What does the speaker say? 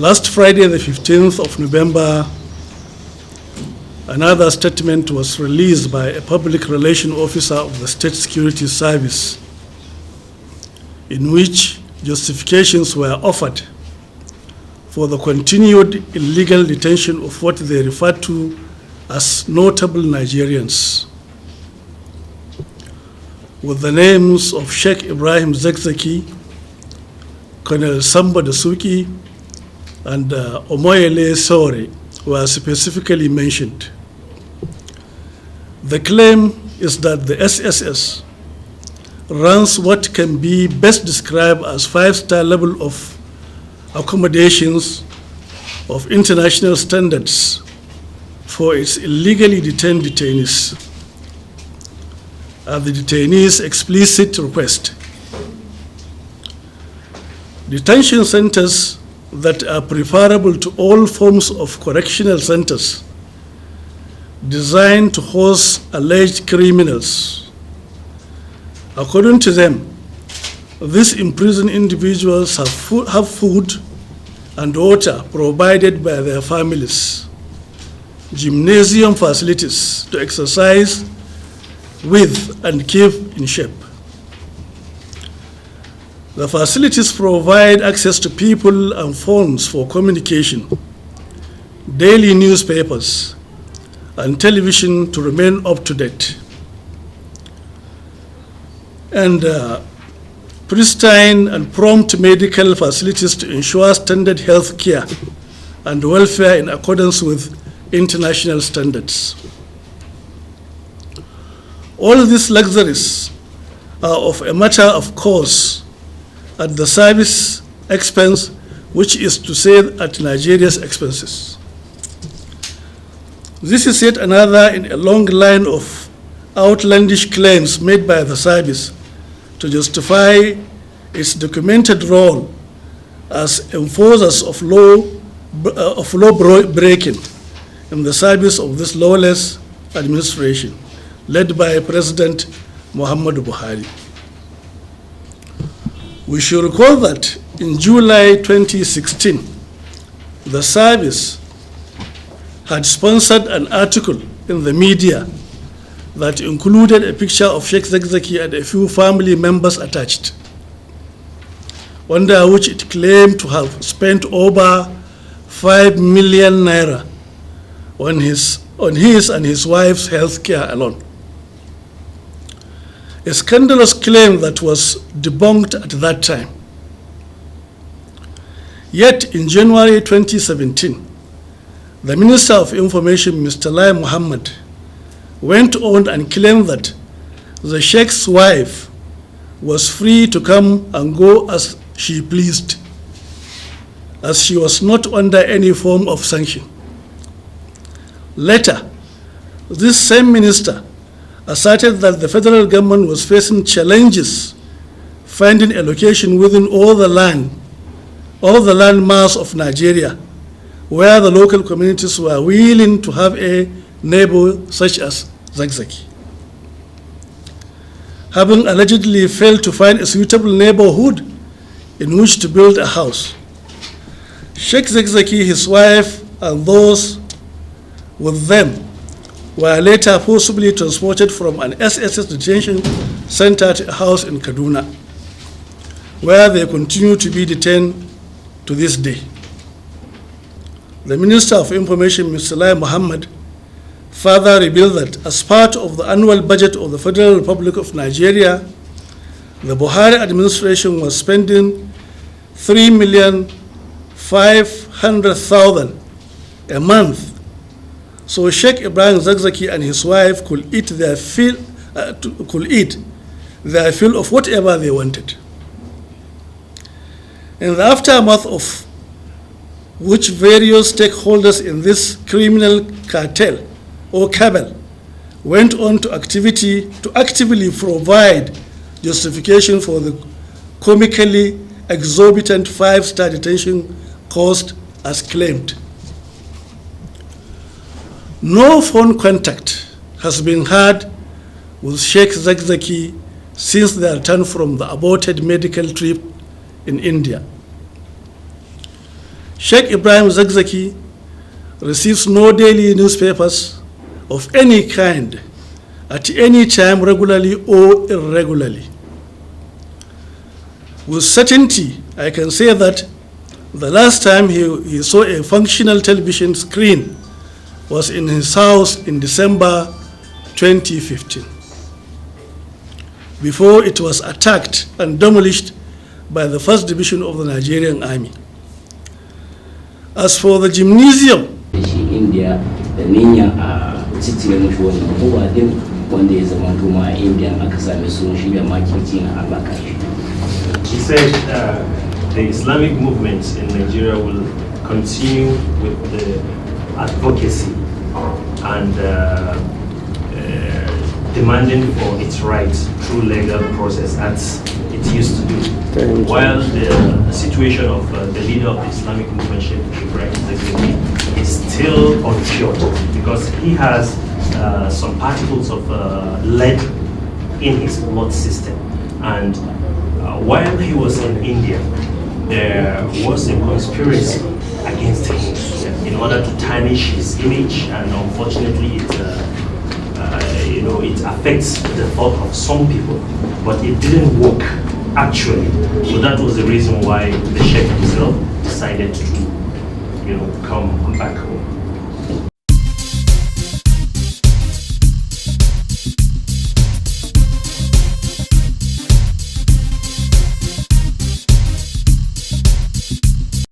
Last Friday, the 15th of November, another statement was released by a public relations officer of the State Security Service, in which justifications were offered for the continued illegal detention of what they referred to as notable Nigerians, with the names of Sheikh Ibrahim El-zakzaky, Colonel Sambo Dasuki, and Omoyele Sowore were specifically mentioned. The claim is that the SSS runs what can be best described as five-star level of accommodations of international standards for its illegally detained detainees at the detainees' explicit request. Detention centers that are preferable to all forms of correctional centers designed to host alleged criminals. According to them, these imprisoned individuals have food and water provided by their families, gymnasium facilities to exercise with and keep in shape. The facilities provide access to people and phones for communication, daily newspapers, and television to remain up to date, and pristine and prompt medical facilities to ensure standard health care and welfare in accordance with international standards. All these luxuries are of a matter of course at the service expense, which is to say at Nigeria's expenses. This is yet another in a long line of outlandish claims made by the service to justify its documented role as enforcers of law breaking in the service of this lawless administration led by President Muhammadu Buhari. We should recall that in July 2016, the service had sponsored an article in the media that included a picture of Sheikh El-zakzaky and a few family members attached, under which it claimed to have spent over 5 million naira on his and his wife's health care alone. A scandalous claim that was debunked at that time. Yet in January 2017, the Minister of Information, Mr. Lai Mohammed, went on and claimed that the Sheikh's wife was free to come and go as she pleased, as she was not under any form of sanction. Later, this same minister asserted that the federal government was facing challenges finding a location within all the land mass of Nigeria where the local communities were willing to have a neighbor such as El-zakzaky. Having allegedly failed to find a suitable neighborhood in which to build a house, Sheikh El-zakzaky, his wife, and those with them were later forcibly transported from an SSS detention center to a house in Kaduna, where they continue to be detained to this day. The Minister of Information, Mr. Lai Mohammed, further revealed that as part of the annual budget of the Federal Republic of Nigeria, the Buhari administration was spending 3,500,000 a month so Sheikh Ibrahim El-zakzaky and his wife could eat their fill of whatever they wanted. In the aftermath of which various stakeholders in this criminal cartel or cabal went on to actively provide justification for the comically exorbitant 5-star detention cost as claimed. No phone contact has been had with Sheikh El-zakzaky since their return from the aborted medical trip in India. Sheikh Ibrahim El-zakzaky receives no daily newspapers of any kind at any time, regularly or irregularly. With certainty, I can say that the last time he saw a functional television screen was in his house in December 2015, before it was attacked and demolished by the 1st Division of the Nigerian Army. As for the gymnasium, India, the Ninya cikin mutuwar kowa din wanda ya zama kuma India aka same su shirya makirci na alaka. He said the Islamic movement in Nigeria will continue with the advocacy and demanding for its rights through legal process as it used to do. While the situation of the leader of the Islamic movement, Sheikh Ibrahim El-zakzaky, is still uncured because he has some particles of lead in his blood system. And while he was in India, there was a conspiracy against him in order to tarnish his image, and unfortunately it affects the thought of some people, but it didn't work actually. So that was the reason why the Sheikh himself decided to come back home.